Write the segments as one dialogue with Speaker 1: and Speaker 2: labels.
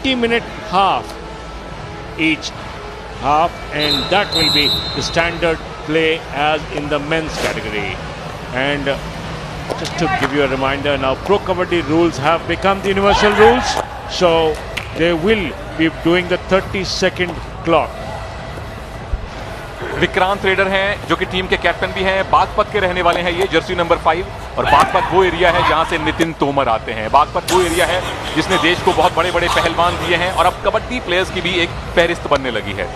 Speaker 1: 20-minute half each half, and that will be the standard play as in the men's category. And just to give you a reminder, now Pro Kabaddi rules have become the universal rules, so they will be doing the 30-second clock.
Speaker 2: Vikrant raider हैं जो कि team के captain भी हैं, बागपत के रहने वाले हैं, ये जर्सी नंबर 5। और बागपत वो एरिया है जहां से नितिन तोमर आते हैं। बागपत वो एरिया है जिसने देश को बहुत बड़े बड़े पहलवान दिए हैं और अब कबड्डी प्लेयर्स की भी एक फहरिस्त बनने लगी है।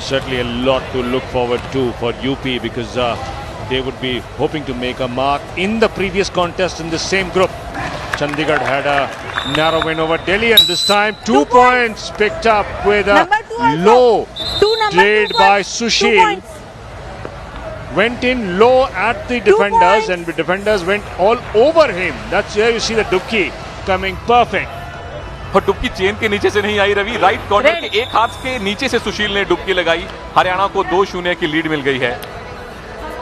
Speaker 1: Certainly a lot to look forward to for UP, because they would be hoping to make a mark in the previous contest in the same group. Chandigarh had a narrow win over Delhi, and this time 2 points picked up with a low trade by Sushil. Went in low at the defenders, and the defenders went all over him. That's where you see the dubki coming perfect.
Speaker 2: और डुबकी chain के नीचे से नहीं आई Ravi, right corner के एक हाथ के नीचे से सुशील ने डुबकी लगाई। हरियाणा को 2-0 की लीड मिल गई है।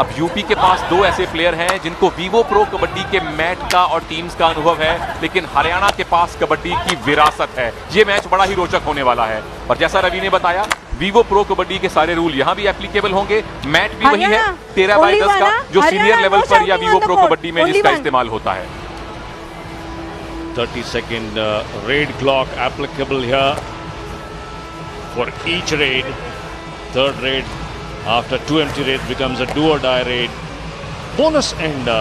Speaker 2: अब यूपी के पास 2 ऐसे प्लेयर हैं जिनको वीवो प्रो कबड्डी के मैट का और टीम्स का अनुभव है, लेकिन हरियाणा के पास कबड्डी की विरासत है। ये मैच बड़ा ही रोचक होने वाला है। और जैसा रवि ने बताया, वीवो प्रो कबड्डी के सारे रूल यहाँ भी एप्लीकेबल होंगे। मैट भी वही है 13x10 का, जो सीनियर लेवल पर या वीवो प्रो कबड्डी में जिसका इस्तेमाल होता है।
Speaker 1: 30-second raid clock applicable here for each raid. Third raid after 2 empty raids becomes a do or die raid. Bonus, and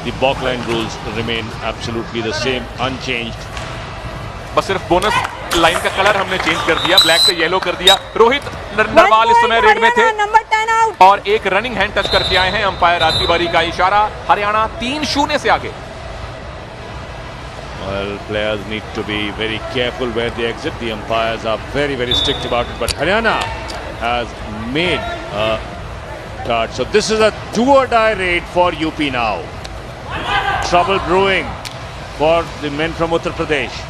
Speaker 1: the balk line rules remain absolutely the same, unchanged.
Speaker 2: बस सिर्फ bonus line का colour हमने change कर दिया, black से yellow कर दिया। रोहित नरवाल इस समय रेड में थे और एक रनिंग हैंड टच करके आए हैं। अंपायर आती बारी का इशारा, हरियाणा 3-0 से आगे।
Speaker 1: Well, players need to be very careful where they exit. The umpires are very, very strict about it. But Haryana has made a start. So this is a do or die raid for UP now. Trouble brewing for the men from Uttar Pradesh.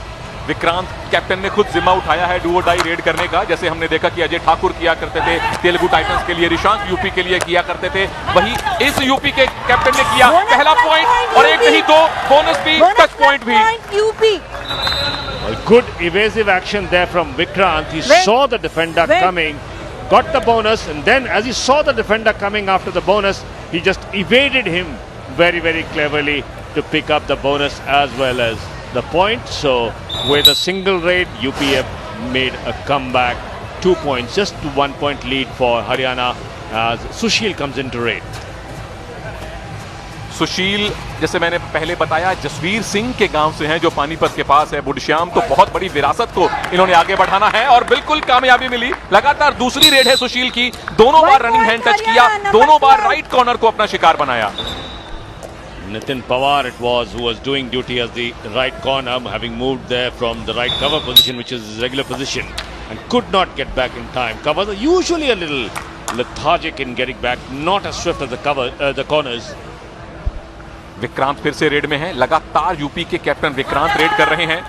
Speaker 2: Vikrant captain ने खुद जिम्मा उठाया है do और die red करने का। जैसे हमने देखा कि अजय ठाकुर किया करते थे तेलुगु टाइटंस के लिए, रिशांक यूपी के लिए किया करते थे, वही इस यूपी के कैप्टन ने किया। पहला पॉइंट और एक नहीं 2 बोनस भी, टच पॉइंट भी।
Speaker 1: Well, good evasive action there from Vikrant. He saw the defender coming, got the bonus, and then as he saw the defender coming after the bonus, he just evaded him very, very cleverly to pick up the bonus as well as the point. So with a single raid, UP have made a comeback. 2 points, just 1 point lead for Haryana as Sushil comes into raid.
Speaker 2: सुशील, जैसे मैंने पहले बताया, जसवीर सिंह के गांव से हैं जो पानीपत के पास है, बुढ़श्याम। तो बहुत बड़ी विरासत को इन्होंने आगे बढ़ाना है और बिल्कुल कामयाबी मिली। लगातार दूसरी रेड है सुशील की, दोनों बार रनिंग हैंड टच किया, दोनों बार राइट कॉर्नर को अपना शिकार बनाया।
Speaker 1: Nitin Pawar it was who was doing duty as the right corner, having moved there from the right cover position, which is his regular position, and could not get back in time. Covers are usually a little lethargic in getting back, not as swift as the corners.
Speaker 2: Vikrant फिर से red में है। लगातार UP के captain Vikrant red कर रहे हैं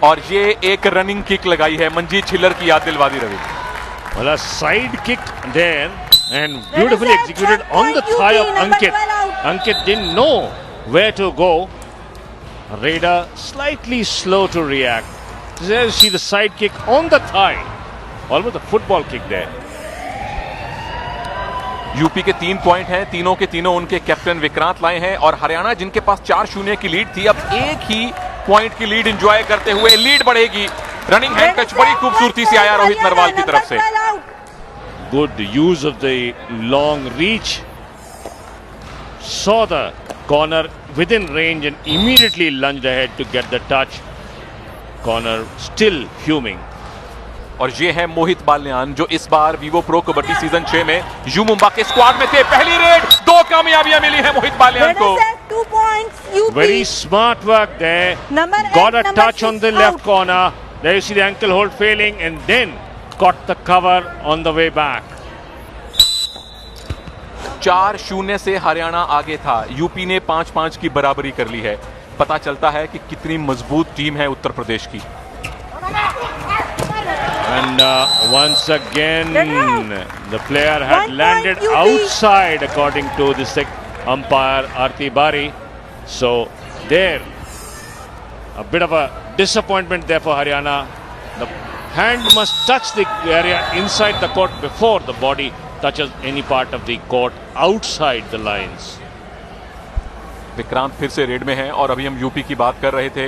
Speaker 2: और ये एक रनिंग किक लगाई है, मंजीत छिल्लर की याद दिलवा दी Ravi.
Speaker 1: Well, a side kick there and beautifully executed on the thigh of Ankit. Ankit didn't know where to go. Raider slightly slow to react. There you see the side kick on the thigh. Almost a football kick there.
Speaker 2: UP के 3 point हैं, तीनों के तीनों उनके captain Vikrant लाए हैं। और हरियाणा जिनके पास 4-0 की लीड थी, अब एक ही पॉइंट की लीड एंजॉय करते हुए लीड बढ़ेगी। रनिंग हैंड टच बड़ी खूबसूरती से आया रोहित नरवाल की तरफ से।
Speaker 1: Good use of the long reach. Saw the corner within range and immediately lunged ahead to get the touch. Corner still fuming.
Speaker 2: और ये है मोहित बाल्यान जो इस बार वीवो प्रो कबड्डी सीजन 6 में यू मुंबा के स्क्वाड में थे। पहली रेड, 2 कामयाबियां मिली है मोहित बाल्यान को।
Speaker 3: 2 points UP.
Speaker 1: Very smart work there. Got a touch on the left corner. There you see the ankle hold failing and then got the cover on the way back.
Speaker 2: 4-0 से हरियाणा आगे था। UP ने 5-5 की बराबरी कर ली है। पता चलता है कि कितनी मजबूत टीम है उत्तर प्रदेश की।
Speaker 1: And once again, the player had landed outside according to the umpire Arti Bari. So there, a bit of a disappointment there for Haryana. The hand must touch the area inside the court before the body touches any part of the court outside the lines.
Speaker 2: Vikrant फिर से red में है और अभी हम UP की बात कर रहे थे।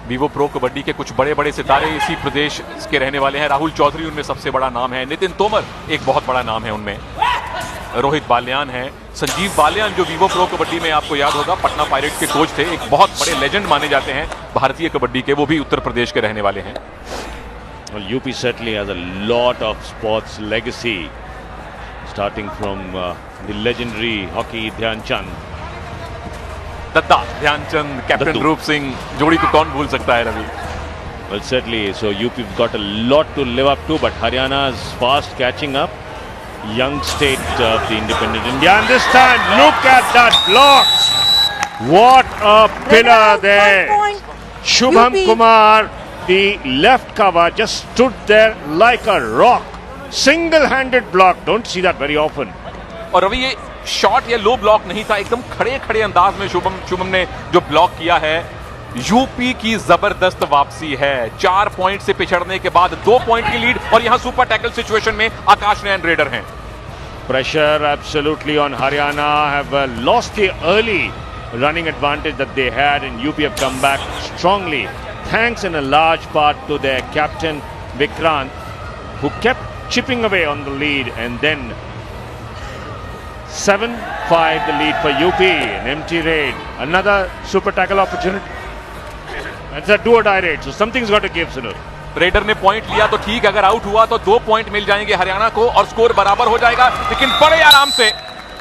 Speaker 2: वीवो प्रो कबड्डी के कुछ बड़े बड़े सितारे इसी प्रदेश के रहने वाले हैं। राहुल चौधरी उनमें सबसे बड़ा नाम है, नितिन तोमर एक बहुत बड़ा नाम है उनमें, रोहित बालियान है, संजीव बालियान जो वीवो प्रो कबड्डी में आपको याद होगा पटना पायरेट्स के कोच थे, एक बहुत बड़े लेजेंड माने जाते हैं भारतीय कबड्डी के, वो भी उत्तर प्रदेश के रहने वाले हैं।
Speaker 1: Well, UP certainly has a lot of sports legacy, starting from the legendary hockey Dhyan Chand.
Speaker 2: Datta Dhyanchand, captain Roop Singh, जोड़ी को कौन भूल सकता है Ravi?
Speaker 1: Well, certainly, so UP's got a lot to live up to, but Haryana is fast catching up. Young state of the independent India, and this time, look at that block! What a pillar there! Shubham Kumar, the left cover, just stood there like a rock. Single-handed block, don't see that very often.
Speaker 2: और रवि ये shot या लो block नहीं था, एकदम खड़े खड़े अंदाज में शुभम ने जो ब्लॉक किया है। यूपी की जबरदस्त वापसी है, 4 पॉइंट से पिछड़ने के बाद 2 पॉइंट की लीड, और यहां सुपर टैकल सिचुएशन में आकाश नयन रेडर हैं।
Speaker 1: Pressure absolutely on Haryana, have lost the early running advantage that they had, and UP have come back strongly, thanks in a large part to their captain Vikrant, who kept chipping away on the lead, and then 7-5 the lead for UP. An empty raid, another super tackle opportunity. It's a do or die raid, so something's got to give, Sunil.
Speaker 2: Raider ने point लिया तो ठीक, अगर out हुआ तो 2 point मिल जाएंगे हरियाणा को और स्कोर बराबर हो जाएगा, लेकिन बड़े आराम से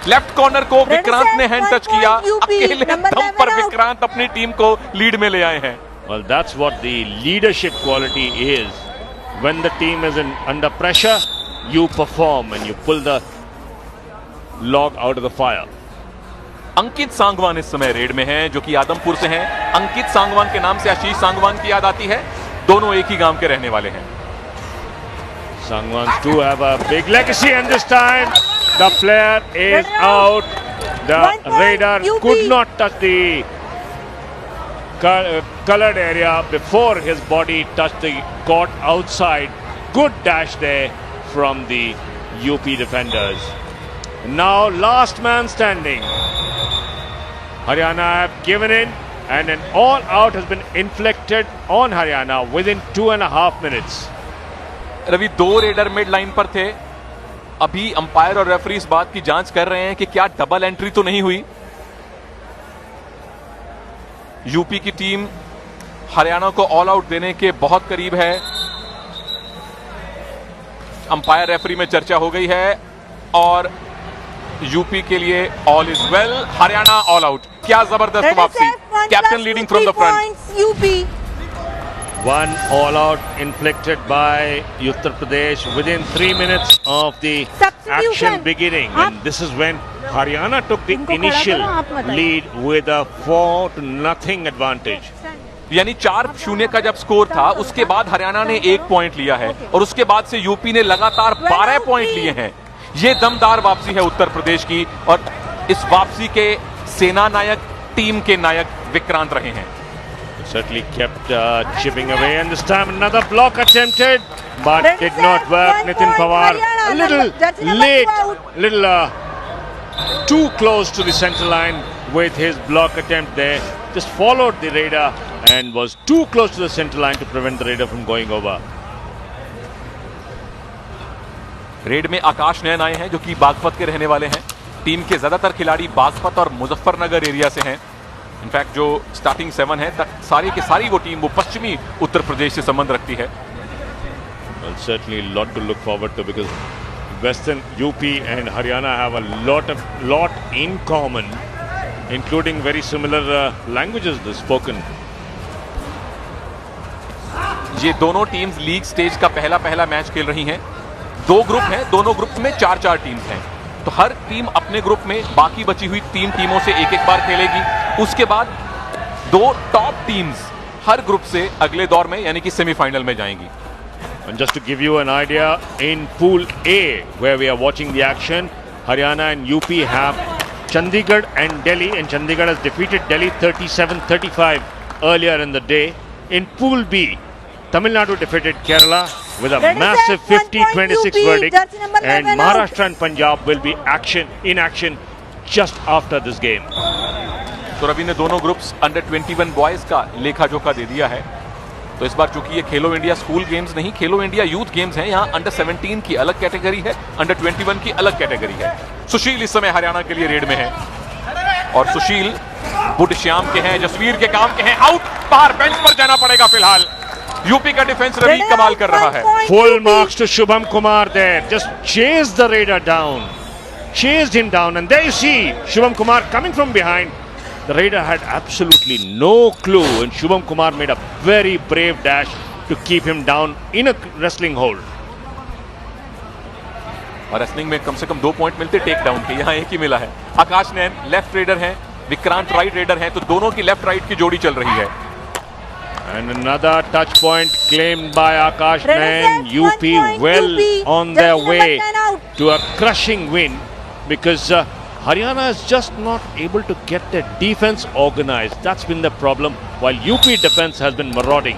Speaker 2: लेफ्ट कॉर्नर को विक्रांत ने हैंड टच किया, अकेले दम पर विक्रांत अपनी टीम को लीड में ले आए हैं।
Speaker 1: Well, that's what the leadership quality is. When the team is under pressure, you perform and you pull the log out of the fire.
Speaker 2: अंकित सांगवान इस समय रेड में हैं, जो कि आदमपुर से हैं। अंकित सांगवान के नाम से आशीष सांगवान की याद आती है, दोनों एक ही गांव के रहने वाले हैं।
Speaker 1: Sangwans too have a big legacy, and this time the player is out. The raider could not touch the colored area before his body touched the court outside. Good dash there from the UP defenders. Now last man standing. Haryana have given in, and an all-out has been inflicted on Haryana within 2.5 minutes.
Speaker 2: Ravi, 2 raider mid line पर थे, अभी umpire और referee इस बात की जांच कर रहे हैं कि क्या डबल एंट्री तो नहीं हुई। यूपी की टीम हरियाणा को ऑल आउट देने के बहुत करीब है। अंपायर रेफरी में चर्चा हो गई है और यूपी के लिए all is well, Haryana all out. क्या जबरदस्त वापसी, captain leading from the front.
Speaker 3: UP
Speaker 1: One all out inflicted by Uttar Pradesh within 3 minutes of the action beginning, and this is when Haryana took the initial lead with a 4-0 advantage.
Speaker 2: यानी 4-0 का जब score था, उसके बाद हरियाणा ने 1 point लिया है और उसके बाद से यूपी ने लगातार 12 पॉइंट लिए हैं। ये दमदार वापसी है उत्तर प्रदेश की, और इस वापसी के सेना नायक, टीम के नायक विक्रांत रहे हैं।
Speaker 1: Certainly kept chipping away, and this time another block attempted, but did not work. Nitin Pawar a little late, too close to the center line with his block attempt there. Just followed the raider and was too close to the center line to prevent the raider from going over.
Speaker 2: Red में आकाश नयन आए हैं, जो कि बागपत के रहने वाले हैं। Team के ज्यादातर खिलाड़ी बागपत और मुजफ्फरनगर एरिया से हैं। इनफैक्ट जो स्टार्टिंग 7 है, सारी की सारी वो टीम वो पश्चिमी उत्तर प्रदेश से संबंध रखती है।
Speaker 1: Well, certainly a lot to look forward to, because Western UP and Haryana have a lot in common, including very similar languages spoken.
Speaker 2: ये दोनों टीम्स लीग स्टेज का पहला मैच खेल रही हैं। 2 ग्रुप हैं, दोनों ग्रुप में 4-4 टीम्स हैं, तो हर टीम अपने ग्रुप में बाकी बची हुई 3 टीमों से एक बार खेलेगी। उसके बाद 2 टॉप टीम्स हर ग्रुप से अगले दौर में यानी कि सेमीफाइनल में जाएंगी।
Speaker 1: And just to give you an idea, in Pool A, where we are watching the action, Haryana and UP have Chandigarh and Delhi, and Chandigarh has defeated Delhi 37-35 earlier in the day. In Pool B, Tamil Nadu defeated Kerala with a
Speaker 3: That is
Speaker 1: massive
Speaker 3: it, 1 point
Speaker 1: 50-26
Speaker 3: UP,
Speaker 1: verdict,
Speaker 3: jersey number
Speaker 1: and
Speaker 3: 11 out.
Speaker 1: Maharashtra and Punjab will be in action just after this game.
Speaker 2: तो रवि ने दोनों groups under 21 boys का लेखा जोखा दे दिया है। तो इस बार चूंकि ये खेलो इंडिया स्कूल गेम्स नहीं, खेलो इंडिया यूथ गेम्स हैं, यहाँ अंडर 17 की अलग कैटेगरी है, अंडर 21 की अलग कैटेगरी है। सुशील इस समय हरियाणा के लिए रेड में है और सुशील बुड श्याम के हैं, जसवीर के काम के हैं, आउट, बाहर बेंच पर जाना पड़ेगा फिलहाल। यूपी का डिफेंस रवि कमाल कर रहा है।
Speaker 1: Full marks to Shubham Kumar there. Just chased the raider down. Chased him down, and there you see Shubham Kumar coming from behind. The raider had absolutely no clue, and Shubham Kumar made a very brave dash to keep him down in a wrestling hold.
Speaker 2: और wrestling में कम से कम 2 point मिलते take down के, यहाँ एक ही मिला है। आकाश Nain left raider हैं, विक्रांत राइट रेडर हैं, तो दोनों की लेफ्ट राइट की जोड़ी चल रही है।
Speaker 1: And another touch point claimed by Akash
Speaker 3: Red
Speaker 1: Nain.
Speaker 3: is set, 1
Speaker 1: UP
Speaker 3: point
Speaker 1: well
Speaker 3: UP.
Speaker 1: on their
Speaker 3: Jersey number
Speaker 1: way
Speaker 3: 10 out.
Speaker 1: to a crushing win, because Haryana is just not able to get their defense organized. That's been the problem, while UP defense has been marauding.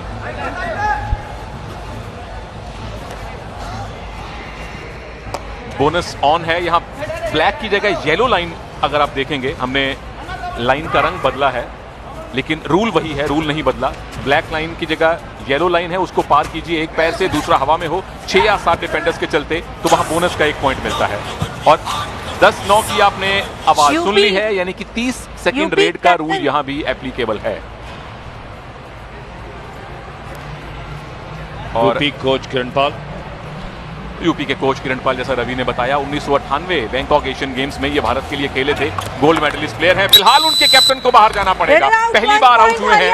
Speaker 2: Bonus on है, यहाँ black की जगह yellow line अगर आप देखेंगे, हमने line का रंग बदला है लेकिन रूल वही है, रूल नहीं बदला। ब्लैक लाइन की जगह येलो लाइन है, उसको पार कीजिए एक पैर से, दूसरा हवा में हो, 6 या 7 डिफेंडर्स के चलते, तो वहां बोनस का 1 पॉइंट मिलता है। और 10-9 की आपने आवाज सुन ली है, यानी कि 30 सेकंड रेड का रूल यहां भी एप्लीकेबल है। और
Speaker 1: UP coach Kiranpal.
Speaker 2: यूपी के कोच किरणपाल, जैसा रवि ने बताया, 1998 बैंकॉक एशियन गेम्स में ये भारत के लिए खेले थे, गोल्ड मेडलिस्ट प्लेयर हैं। फिलहाल उनके कैप्टन को बाहर जाना पड़ेगा, पहली बार आउट हुए हैं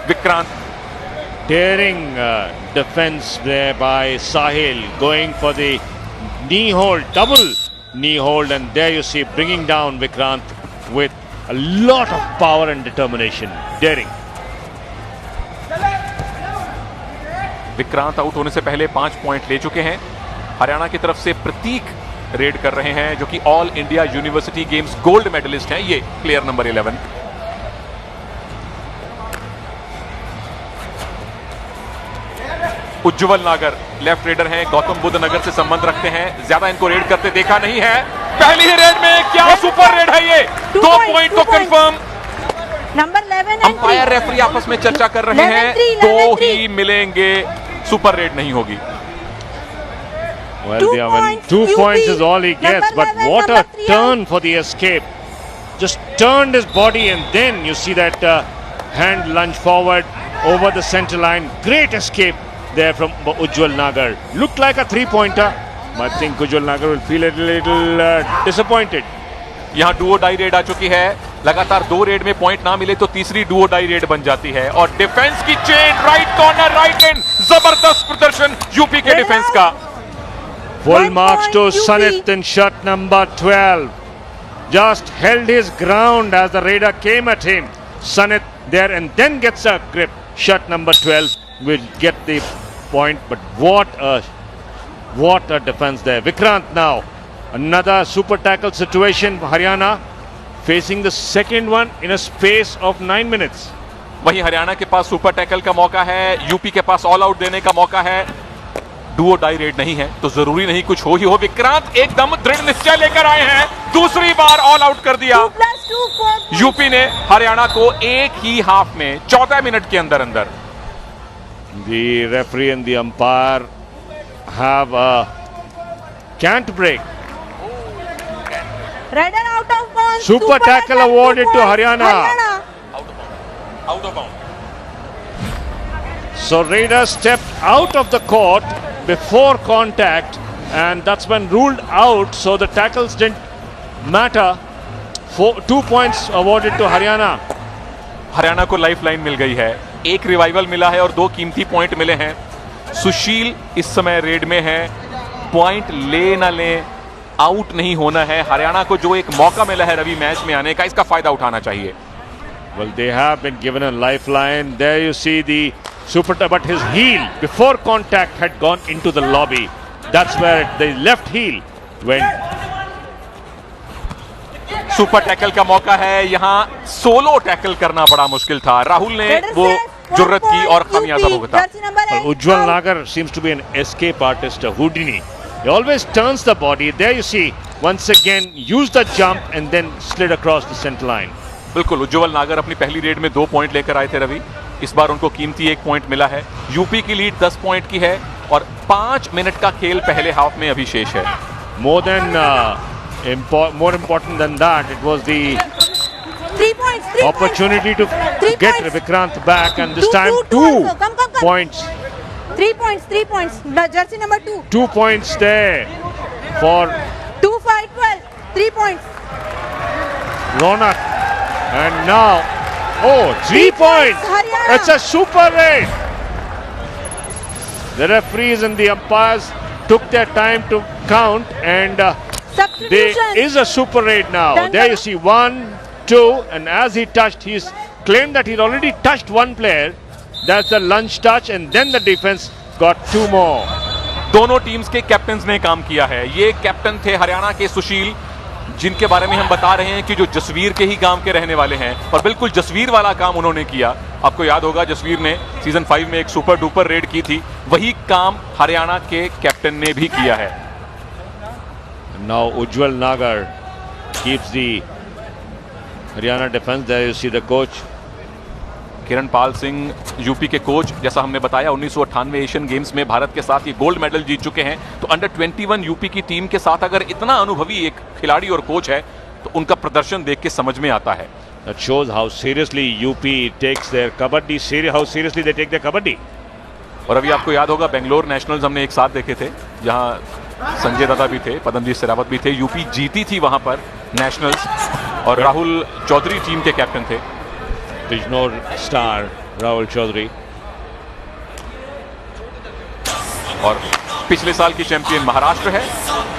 Speaker 2: Vikrant.
Speaker 1: Daring defense there by Sahil, going for the knee hold, double knee hold, and there you see bringing down Vikrant with a lot of power and determination. Daring.
Speaker 2: Vikrant out होने से पहले 5 पॉइंट ले चुके हैं। हरियाणा की तरफ से प्रतीक रेड कर रहे हैं, जो कि all India university games gold medalist हैं, ये प्लेयर नंबर 11। उज्जवल नागर लेफ्ट रेडर हैं, गौतम बुद्ध नगर से संबंध रखते हैं, ज्यादा इनको रेड करते देखा नहीं है। पहली ही रेड में क्या सुपर रेड है ये, 2 पॉइंट को कंफर्म।
Speaker 3: नंबर 11
Speaker 2: अंपायर रेफरी आपस में चर्चा कर रहे हैं, 2 ही मिलेंगे, सुपर रेड नहीं होगी।
Speaker 1: Well, two points is all he gets, but what a turn for the escape. Just turned his body, and then you see that hand lunge forward over the center line. Great escape there from Ujjwal Nagar. Looked like a 3-pointer. I think Ujjwal Nagar will feel a little disappointed.
Speaker 2: यहाँ Duo die red आ चुकी है, लगातार 2 red में point ना मिले तो तीसरी Duo die red बन जाती है। और डिफेंस की chain, right corner, right and, जबरदस्त प्रदर्शन यूपी के डिफेंस का।
Speaker 1: Full marks to Sanit in shirt number 12. Just held his ground as the raider came at him. Sanit there, and then gets a grip. Shirt number 12 will get the point, but what a defense there. Vikrant now, another super tackle situation. Haryana facing the second one in a space of 9 minutes.
Speaker 2: वहीं हरियाणा के पास super tackle का मौका है, UP के पास all out देने का मौका है। डुओ डाई रेड नहीं है तो जरूरी नहीं कुछ हो ही हो। विक्रांत एकदम दृढ़ निश्चय लेकर आए हैं, दूसरी बार ऑल आउट कर दिया।
Speaker 3: 2+2
Speaker 2: यूपी ने हरियाणा को एक ही हाफ में 14 मिनट के अंदर अंदर।
Speaker 1: The referee and the umpire have a can't break.
Speaker 3: Raider out of bounds.
Speaker 1: Super tackle awarded to Haryana.
Speaker 2: Out of bound.
Speaker 1: So Raider stepped out of the court before contact, and that's been ruled out, so the tackles didn't matter. 2 points awarded to Haryana.
Speaker 2: Haryana को life line मिल गई है, एक revival मिला है और 2 कीमती point मिले हैं। सुशील इस समय रेड में है, पॉइंट ले ना ले, आउट नहीं होना है। हरियाणा को जो एक मौका मिला है रवि मैच में आने का, इसका फायदा उठाना चाहिए।
Speaker 1: Well, they have been given a lifeline. There you see the super, but his heel before contact had gone into the lobby. That's where the left heel went.
Speaker 2: Super tackle का मौका है, यहां सोलो टैकल करना बड़ा मुश्किल था। राहुल ने वो जुर्रत की और खामियाजा भुगता।
Speaker 3: Jersey number 8.
Speaker 1: Ujjwal Nagar seems to be an escape artist, a Houdini. He always turns the body. There you see, once again, used the jump and then slid across the center line.
Speaker 2: बिल्कुल, उज्ज्वल नागर अपनी पहली red में 2 point लेकर आए थे रवि। इस बार उनको कीमती 1 पॉइंट मिला है। यूपी की लीड 10 पॉइंट की है और 5 मिनट का खेल पहले हाफ में अभी शेष है।
Speaker 1: More important than that, it was the
Speaker 3: 3 points. 3
Speaker 1: opportunity to
Speaker 3: 3
Speaker 1: get
Speaker 3: points.
Speaker 1: Vikrant back, and this
Speaker 3: Two,
Speaker 1: time
Speaker 3: two,
Speaker 1: 2
Speaker 3: also. Come.
Speaker 1: points.
Speaker 3: 3 points. 3 points. Jersey number 2.
Speaker 1: 2 points there for
Speaker 3: 2, 5, 12. 3 points.
Speaker 1: Ronak. And now, 3
Speaker 3: 3
Speaker 1: points.
Speaker 3: points, Haryana.
Speaker 1: It's a super raid. The referees and the umpires took their time to count, and
Speaker 3: Substitution.
Speaker 1: there is a super raid now.
Speaker 3: Done
Speaker 1: There
Speaker 3: well.
Speaker 1: you see 1, 2, and as he touched, he's claimed that he'd already touched one player. That's the lunge touch, and then the defense got 2 more.
Speaker 2: दोनों teams के captains ने काम किया है। ये captain थे हरियाणा के सुशील, जिनके बारे में हम बता रहे हैं कि जो जसवीर के ही गांव के रहने वाले हैं, और बिल्कुल जसवीर वाला काम उन्होंने किया। आपको याद होगा जसवीर ने सीजन 5 में एक सुपर डुपर रेड की थी, वही काम हरियाणा के कैप्टन ने भी किया है।
Speaker 1: Now Ujjwal Nagar keeps the Haryana defense. There you see the coach.
Speaker 2: Kiran Pal Singh UP के कोच, जैसा हमने बताया 1998 एशियन गेम्स में भारत के साथ ये गोल्ड मेडल जीत चुके हैं। तो अंडर 21 यूपी की टीम के साथ अगर इतना अनुभवी एक खिलाड़ी और कोच है तो उनका प्रदर्शन देख के समझ में आता है।
Speaker 1: That shows how seriously UP takes their kabaddi. How seriously they take their kabaddi.
Speaker 2: और अभी आपको याद होगा बेंगलोर नेशनल्स हमने एक साथ देखे थे, जहां संजय दादा भी थे, पदमजीत शेरावत भी थे। यूपी जीती थी वहां पर नेशनल्स, और राहुल चौधरी टीम के कैप्टन थे।
Speaker 1: Bijnor star Rahul Chaudhary.
Speaker 2: और पिछले साल की चैंपियन महाराष्ट्र है,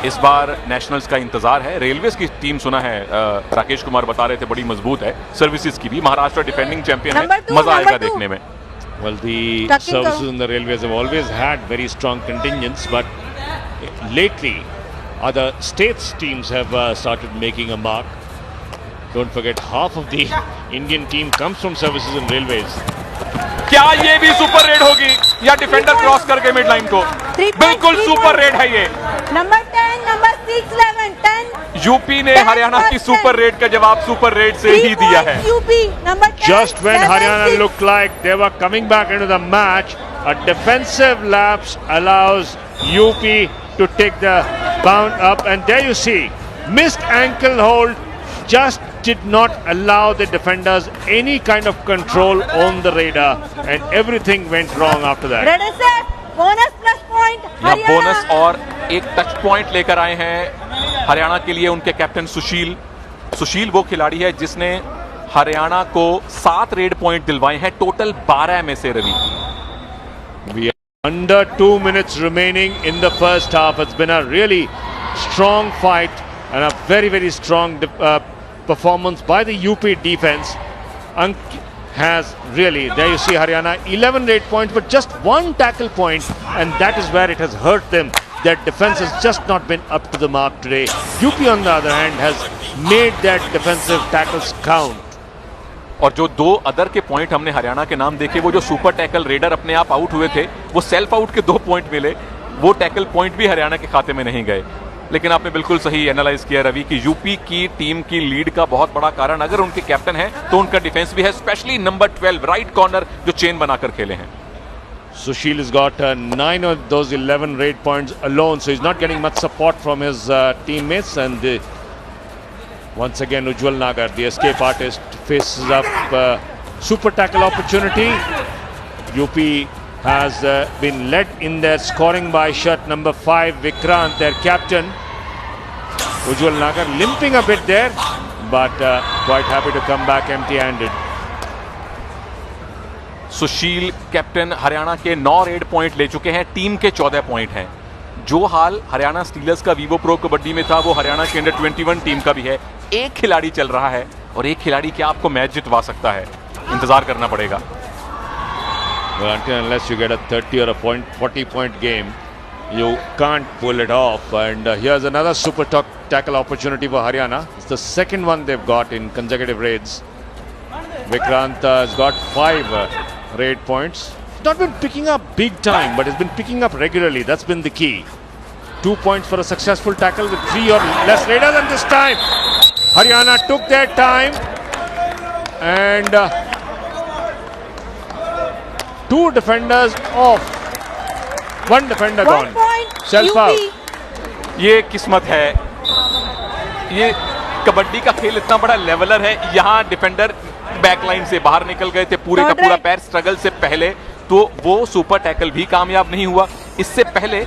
Speaker 2: इस बार नेशनल्स का इंतजार है। रेलवेज की टीम सुना है, राकेश कुमार बता रहे थे, बड़ी मजबूत है। सर्विसेज की भी महाराष्ट्र डिफेंडिंग चैंपियन है, मजा आएगा देखने में।
Speaker 1: Well, the services in the railways have always had very strong contingents, but lately other states teams have started making a mark. Don't forget, half of the Indian team comes from services and railways.
Speaker 2: क्या ये भी super red होगी या defender cross करके mid line को? बिल्कुल super red है ये।
Speaker 3: Number 10, number 6, 11, 10.
Speaker 2: यूपी ने हरियाणा की सुपर रेड का जवाब सुपर रेड से ही दिया है।
Speaker 3: UP, number 10,
Speaker 1: Just when
Speaker 3: 7,
Speaker 1: Haryana
Speaker 3: 6.
Speaker 1: looked like they were coming back into the match, a defensive lapse allows UP to take the bound up, and there you see, missed ankle hold just did not allow the defenders any kind of control on the radar, and everything went wrong after that.
Speaker 3: Red set, bonus plus point.
Speaker 2: यहाँ bonus और एक touch point लेकर आए हैं हरियाणा के लिए उनके captain सुशील। सुशील वो खिलाड़ी है जिसने हरियाणा को 7 रेड पॉइंट दिलवाए हैं, टोटल 12 में से। Ravi,
Speaker 1: We are under 2 minutes remaining in the first half. It's been a really strong fight and a very strong performance by the UP defense. Has really, there you see Haryana 11 rate points, but just 1 tackle point, and that is where it has hurt them. Their defense has just not been up to the mark today. UP on the other hand has made their defensive tackles count.
Speaker 2: और जो 2 other के point हमने हरियाणा के नाम देखे, वो जो super tackle raider अपने आप आउट हुए थे, वो सेल्फ आउट के 2 पॉइंट मिले, वो टैकल पॉइंट भी हरियाणा के खाते में नहीं गए। लेकिन आपने बिल्कुल सही एनालाइज किया रवि कि यूपी की टीम की लीड का बहुत बड़ा कारण अगर उनके कैप्टन है तो उनका डिफेंस भी है, स्पेशली नंबर 12 राइट कॉर्नर जो चेन बनाकर खेले हैं।
Speaker 1: Sushil has got 9 of those 11 raid points alone, so he's not getting much support from his teammates. And once again, Ujjwal Nagar, the escape artist, faces up super tackle opportunity. UP has been led in their scoring by shirt number 5, Vikrant, their captain. Ujjwal Nagar limping a bit there, but quite happy to come back empty-handed.
Speaker 2: Sushil captain Haryana के 9 red point ले चुके हैं, team के 14 point हैं। जो हाल Haryana stealers का Vivo pro kabaddi में था, वो हरियाणा के अंडर 21 टीम का भी है। एक खिलाड़ी चल रहा है और एक खिलाड़ी क्या आपको मैच जितवा सकता है, इंतजार करना पड़ेगा।
Speaker 1: Well, unless you get a 30 or a 40 point game, you can't pull it off. And here's another super tackle opportunity for Haryana. It's the second one they've got in consecutive raids. Vikrant has got 5 rate points. Not been picking up big time, but it's been picking up regularly. That's been the key. 2 points for a successful tackle with 3 or less raiders, and this time Haryana took their time and 2 defenders off. 1 defender
Speaker 3: 1
Speaker 1: gone.
Speaker 3: point
Speaker 1: Self
Speaker 3: UP.
Speaker 1: out.
Speaker 2: ये किस्मत है, ये कबड्डी का खेल इतना बड़ा leveller है। यहाँ डिफेंडर बैकलाइन से बाहर निकल गए थे, पूरे का पूरा पैर स्ट्रगल से पहले, तो वो सुपर टैकल भी कामयाब नहीं हुआ। इससे पहले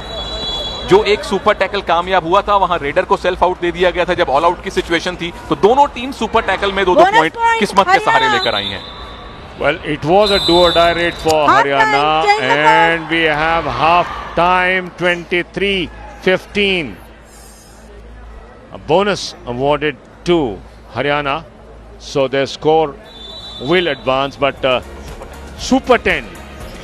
Speaker 2: जो एक सुपर टैकल कामयाब हुआ था, वहां रेडर को सेल्फ आउट दे दिया गया था जब ऑल आउट की सिचुएशन थी। तो दोनों टीम सुपर टैकल में 2-2 पॉइंट किस्मत के सहारे लेकर आई हैं।
Speaker 1: Well, it was a do or die raid for
Speaker 3: Half
Speaker 1: Haryana,
Speaker 3: time, change the
Speaker 1: and we have half time 23-15. A bonus awarded to Haryana, so their score will advance, but Super 10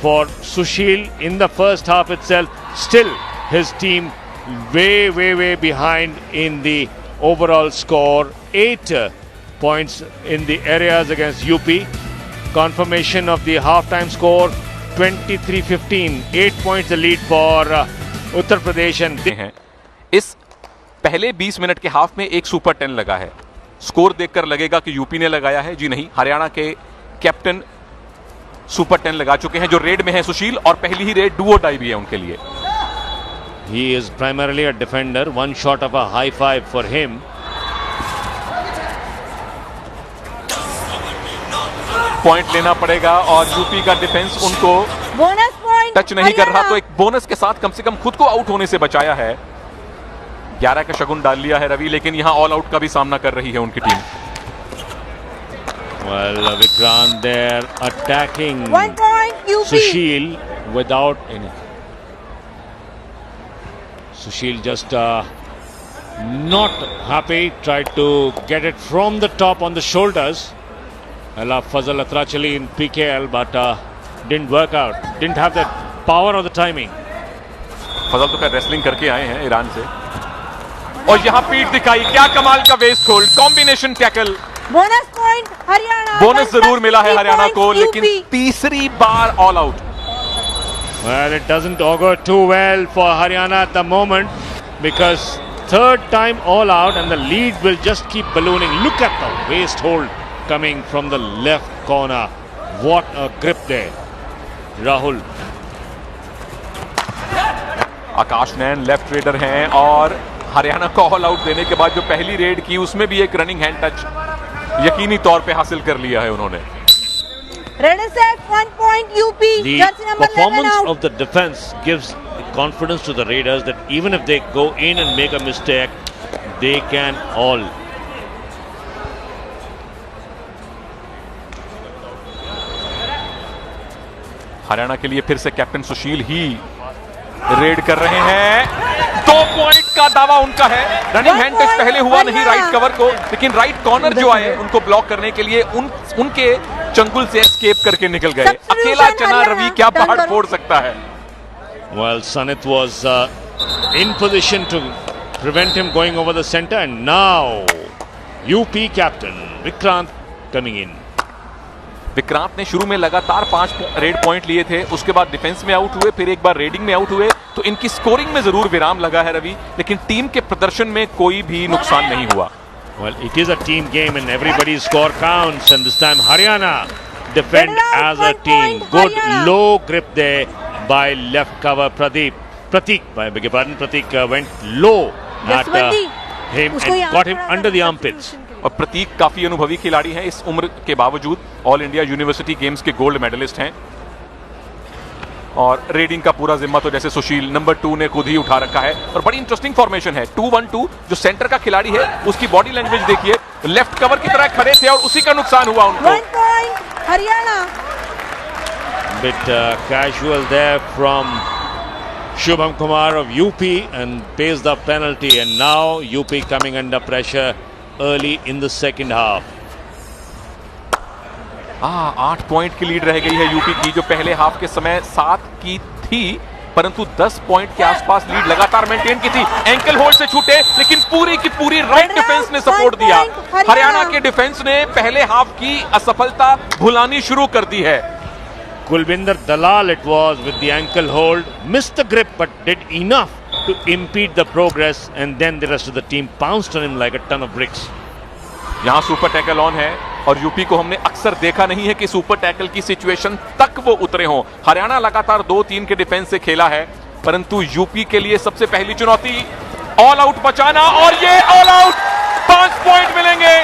Speaker 1: for Sushil in the first half itself. Still, his team way behind in the overall score. 8 points in the areas against UP. Confirmation of the halftime score 23-15. 8 points the lead for Uttar Pradesh. And
Speaker 2: हैं। इस पहले 20 minute के half में एक super 10 लगा है। Score देखकर लगेगा कि यूपी ने लगाया है, जी नहीं, हरियाणा के कैप्टन सुपर 10 लगा चुके हैं, जो रेड में है सुशील, और पहली ही रेड डू और डाई भी है उनके लिए।
Speaker 1: he is primarily a defender. 1 shot of a high five for him.
Speaker 2: Point लेना पड़ेगा और यूपी का डिफेंस उनको
Speaker 3: बोनस पॉइंट
Speaker 2: टच नहीं कर रहा, तो एक बोनस के साथ कम से कम खुद को आउट होने से बचाया है। 11 का शगुन डाल लिया है रवि, लेकिन यहां ऑल आउट का भी सामना कर रही है उनकी team.
Speaker 1: Well, Vikrant there attacking
Speaker 3: 1 point UP.
Speaker 1: Sushil without any. Sushil just not happy, tried to get it from the top on the shoulders. Ala Fazal Atrachali in PKL, but didn't work out. Didn't have that power or the timing.
Speaker 2: फजल तो खैर wrestling करके आए हैं Iran से, और यहां पीठ दिखाई, क्या कमाल का waist hold, combination tackle.
Speaker 3: Bonus point Haryana.
Speaker 2: Bonus जरूर मिला है हरियाणा को, लेकिन तीसरी बार all out.
Speaker 1: Well, it doesn't augur too well for Haryana at the moment, because third time all out and the lead will just keep ballooning. Look at the waist hold coming from the left corner. What a grip there. Rahul.
Speaker 2: Akash Nain left raider हैं, और हरियाणा को all out देने के बाद जो पहली red की उसमें भी एक रनिंग हैंड टच यकीनी तौर पे हासिल कर लिया है उन्होंने।
Speaker 3: Red set 1 point UP.
Speaker 1: The
Speaker 3: Jersey number 11
Speaker 1: performance
Speaker 3: out.
Speaker 1: of the defense gives confidence to the Raiders that even if they go in and make a mistake, they can all.
Speaker 2: Haryana के लिए फिर से कैप्टन सुशील ही red कर रहे हैं। 2 point का दावा उनका है। रनिंग हैंड टच पहले हुआ नहीं राइट कवर को, लेकिन राइट कॉर्नर जो आए उनको ब्लॉक करने के लिए उनके चंगुल से एस्केप करके निकल गए। अकेला चना रवि क्या पहाड़ फोड़ सकता है।
Speaker 1: Well, Sanit was in position to prevent him going over the center, and now UP captain Vikrant coming in.
Speaker 2: Vikrant ने शुरू में लगातार 5 रेड पॉइंट लिए थे, उसके बाद डिफेंस में आउट हुए, फिर एक बार रेडिंग में आउट हुए, तो इनकी स्कोरिंग में जरूर विराम लगा है रवि, लेकिन टीम के प्रदर्शन में कोई भी नुकसान नहीं हुआ।
Speaker 1: Well, it is a team game and everybody's score counts, and this time Haryana defend as a team. Good low grip there by left cover Pratik, I beg your pardon, Pratik went low at him and got him under the armpits.
Speaker 2: और प्रतीक काफी अनुभवी खिलाड़ी हैं इस उम्र के बावजूद, all India university games के गोल्ड मेडलिस्ट हैं, और रेडिंग का पूरा जिम्मा तो जैसे सुशील नंबर 2 ने खुद ही उठा रखा है। और बड़ी इंटरेस्टिंग फॉर्मेशन है 2-1-2, जो सेंटर का खिलाड़ी है उसकी बॉडी लैंग्वेज देखिए, लेफ्ट कवर की तरह खड़े थे और उसी का नुकसान हुआ उनको।
Speaker 3: 1 point Haryana.
Speaker 1: Bit casual there from Shubham Kumar of UP and pays the penalty, and now UP coming under pressure early in the second half.
Speaker 2: 8 point की लीड रह गई है यूपी की, जो पहले हाफ के समय 7 की थी, परंतु 10 पॉइंट के आसपास लीड लगातार मेंटेन की थी। एंकल होल्ड से छूटे, लेकिन पूरी की पूरी राइट डिफेंस ने सपोर्ट दिया। हरियाणा के डिफेंस ने पहले हाफ की असफलता भुलानी शुरू कर दी है।
Speaker 1: Kulvinder Dalal it was with the ankle hold, missed the grip but did enough to impede the progress, and then the rest of the team pounced on him like a ton of bricks.
Speaker 2: यहां super tackle on है और UP को हमने अक्सर देखा नहीं है कि सुपर टैकल की सिचुएशन तक वो उतरे हों। हरियाणा लगातार 2-3 के डिफेंस से खेला है, परंतु यूपी के लिए सबसे पहली चुनौती ऑल आउट बचाना, और ये ऑल आउट, 5 पॉइंट मिलेंगे।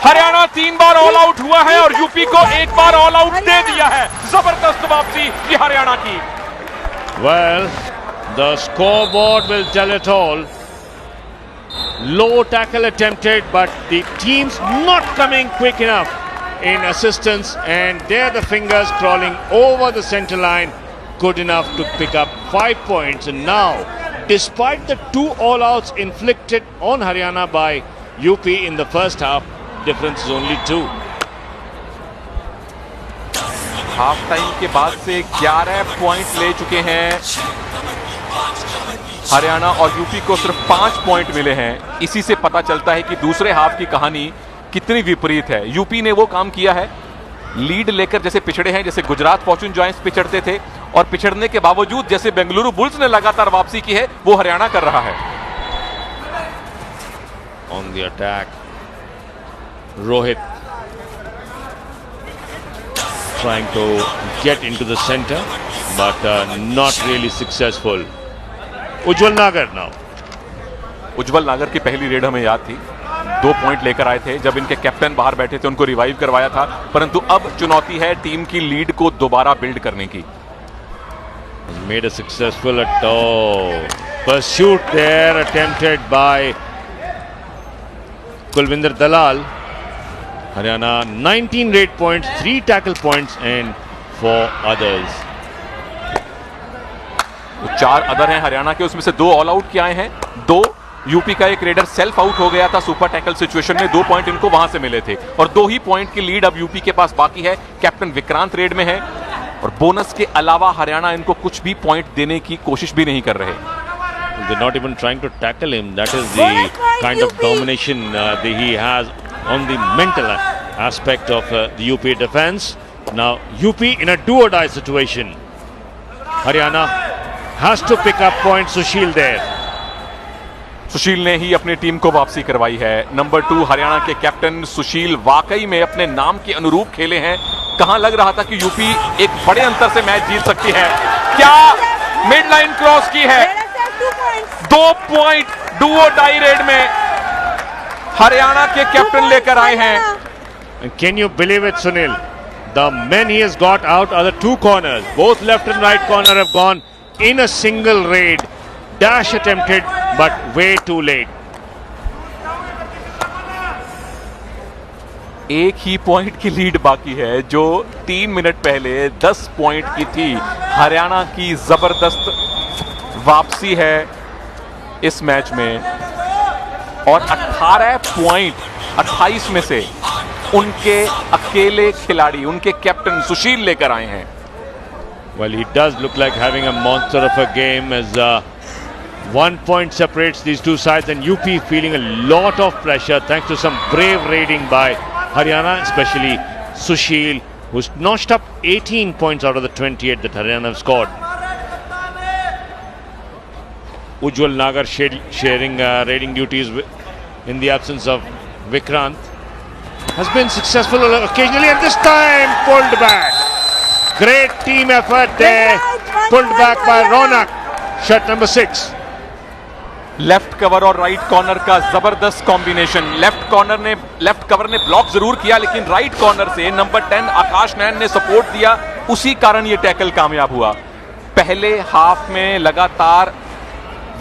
Speaker 2: हरियाणा 3 बार ऑल आउट हुआ है और यूपी को 1 बार ऑल आउट दे दिया है। जबरदस्त वापसी ये हरियाणा की।
Speaker 1: Well, the scoreboard will tell it all. Low tackle attempted, but the team's not coming quick enough in assistance, and there the fingers crawling over the center line, good enough to pick up 5 points. And now, despite the 2 all-outs inflicted on Haryana by UP in the first half, difference is only 2.
Speaker 2: Half time के बाद से 11 point ले चुके हैं हरियाणा और UP को सिर्फ 5 point मिले हैं। इसी से पता चलता है कि दूसरे हाफ की कहानी कितनी विपरीत है। यूपी ने वो काम किया है, लीड लेकर जैसे पिछड़े हैं, जैसे गुजरात फॉर्च्यून जॉयंट्स पिछड़ते थे, और पिछड़ने के बावजूद जैसे बेंगलुरु बुल्स ने लगातार वापसी की है, वो हरियाणा कर रहा है।
Speaker 1: On the attack, Rohit trying to get into the center, but not really successful. Ujjwal Nagar now.
Speaker 2: उज्जवल नागर की पहली रेड हमें याद थी, 2 पॉइंट लेकर आए थे जब इनके कैप्टन बाहर बैठे थे, उनको रिवाइव करवाया था, परंतु अब चुनौती है टीम की लीड को दोबारा बिल्ड करने की।
Speaker 1: Made a successful pursuit there attempted by Kulvinder Dalal. Haryana 19 raid points, 3 tackle points and 4 others.
Speaker 2: 4 other हैं हरियाणा के, उसमें से 2 ऑल आउट के आए हैं, 2 यूपी का एक रेडर सेल्फ आउट हो गया था सुपर टैकल सिचुएशन में, 2 पॉइंट इनको वहां से मिले थे, और 2 ही पॉइंट की लीड अब यूपी के पास बाकी है। कैप्टन विक्रांत रेड में है, और बोनस के अलावा हरियाणा इनको कुछ भी पॉइंट देने की कोशिश भी नहीं कर रहे।
Speaker 1: They're not even trying to tackle him. That is the kind of domination that he has on the mental aspect of the UP defense. Now UP in a do or die situation. Haryana has to pick up points. Sushil there.
Speaker 2: सुशील ने ही अपनी team को वापसी करवाई है। Number 2 Haryana के captain सुशील वाकई में अपने नाम के अनुरूप खेले हैं। कहां लग रहा था कि यूपी एक बड़े अंतर से मैच जीत सकती है, क्या मिड लाइन क्रॉस की है। 2 पॉइंट डुओ डाई रेड में हरियाणा के कैप्टन लेकर आए हैं।
Speaker 1: And can you believe it, Sunil? The men he has got out are the 2 corners. Both left and right corner have gone in a single raid. Dash attempted, but way too late.
Speaker 2: एक ही point की lead बाकी है, जो 3 minute पहले 10 point की थी। हरियाणा की जबरदस्त वापसी है इस मैच में, और 18 पॉइंट 28 में से उनके अकेले खिलाड़ी, उनके कैप्टन सुशील लेकर आए हैं।
Speaker 1: Well, he does look like having a monster of a game, as 1 point separates these two sides, and UP feeling a lot of pressure thanks to some brave raiding by Haryana, especially Sushil, who's notched up 18 points out of the 28 that Haryana have scored. Ujjwal Nagar sharing raiding duties in the absence of Vikrant. Has been successful occasionally, and this time pulled back. Great team effort there, pulled back by Ronak. Shot number 6.
Speaker 2: Left cover और right corner का जबरदस्त combination. Left cover ने block जरूर किया, लेकिन right corner से number 10 आकाश नैन ने support दिया, उसी कारण ये टैकल कामयाब हुआ। पहले हाफ में लगातार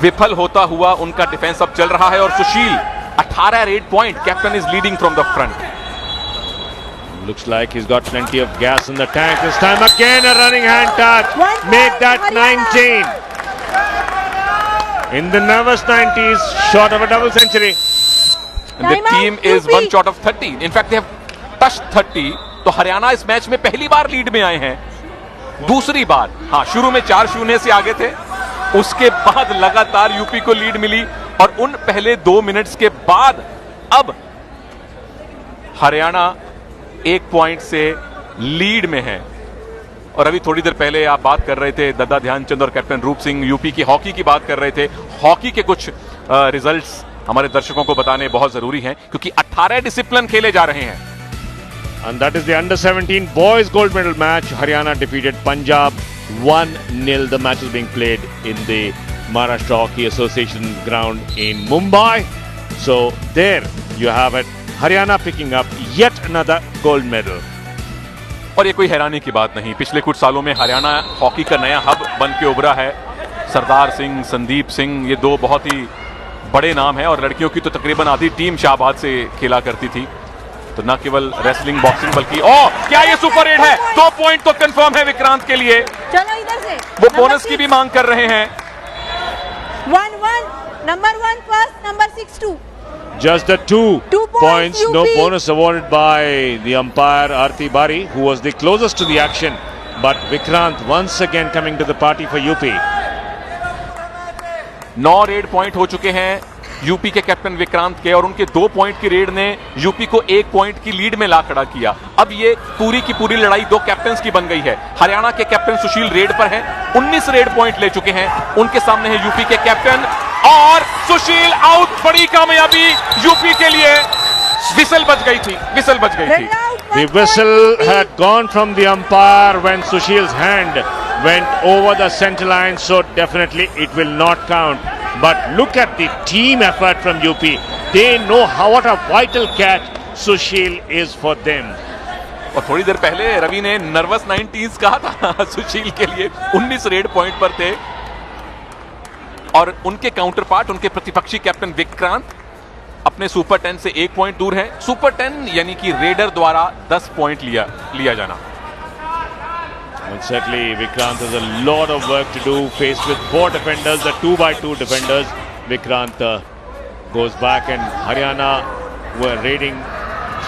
Speaker 2: विफल होता हुआ उनका डिफेंस अब चल रहा है, और सुशील 18 red point, captain is leading from the front.
Speaker 1: Looks like he's got plenty of gas in the tank. This time again a running hand touch. Made that 19. In the nervous 90s, short of a double century.
Speaker 2: And the team is 1 short of 30. In fact, they have touched 30. तो हरियाणा इस match में पहली बार lead में आए हैं, दूसरी बार। हाँ, शुरू में 4-0 से आगे थे, उसके बाद लगातार यूपी को लीड मिली, और उन पहले 2 मिनट्स के बाद अब हरियाणा 1 पॉइंट से लीड में है। और अभी थोड़ी देर पहले आप बात कर रहे थे दादा ध्यानचंद और कैप्टन रूप सिंह यूपी की हॉकी की बात कर रहे थे। हॉकी के कुछ रिजल्ट्स हमारे दर्शकों को बताने बहुत जरूरी हैं क्योंकि 18 डिसिप्लिन खेले जा रहे हैं।
Speaker 1: And that is the under-17 boys gold medal match. Haryana defeated Punjab 1-0. The match is being played in the Maharashtra Hockey Association ground in Mumbai. So there you have it. Haryana picking up yet another gold medal.
Speaker 2: और ये कोई हैरानी की बात नहीं, पिछले कुछ सालों में हरियाणा हॉकी का नया हब बन के उभरा है। सरदार सिंह, संदीप सिंह, ये दो बहुत ही बड़े नाम हैं और लड़कियों की तो तकरीबन आधी टीम शाहबाद से खेला करती थी। तो न केवल रेसलिंग, बॉक्सिंग बल्कि क्या ये सुपर 8 है? 2 पॉइंट तो कंफर्म है विक्रांत के लिए।
Speaker 3: चलो इधर से
Speaker 2: वो बोनस की भी मांग कर रहे हैं।
Speaker 3: 1-1 number 1 first number 6-2
Speaker 1: Just the 2 points,
Speaker 3: UP.
Speaker 1: no bonus awarded by the umpire Aarti Bari, who was the closest to the action. But Vikrant once again coming to the party for UP.
Speaker 2: 9 red point हो चुके हैं UP के captain Vikrant के और उनके 2 point की red ने UP को 1 पॉइंट की लीड में ला खड़ा किया। अब ये पूरी की पूरी लड़ाई 2 कैप्टन्स की बन गई है। हरियाणा के कैप्टन सुशील रेड पर हैं, 19 रेड पॉइंट ले चुके हैं। उनके सामने है यूपी के कैप्टन और सुशील आउट। बड़ी कामयाबी यूपी के लिए। विसल बज गई थी, विसल बज गई थी।
Speaker 1: The whistle had gone from the umpire when Sushil's hand went over the center line, so definitely it will not count. But look at the team effort from UP. They know what a vital catch Sushil is for them.
Speaker 2: और थोड़ी देर पहले रवि ने nervous 90s कहा था सुशील के लिए। 19 red point पर थे और उनके काउंटर पार्ट, उनके प्रतिपक्षी कैप्टन विक्रांत अपने सुपर 10 से 1 पॉइंट दूर है। सुपर 10 यानी कि रेडर द्वारा 10 पॉइंट लिया जाना।
Speaker 1: And certainly Vikrant has a lot of work to do, faced with 4 defenders, the 2x2 defenders. Vikrant goes back and Haryana were raiding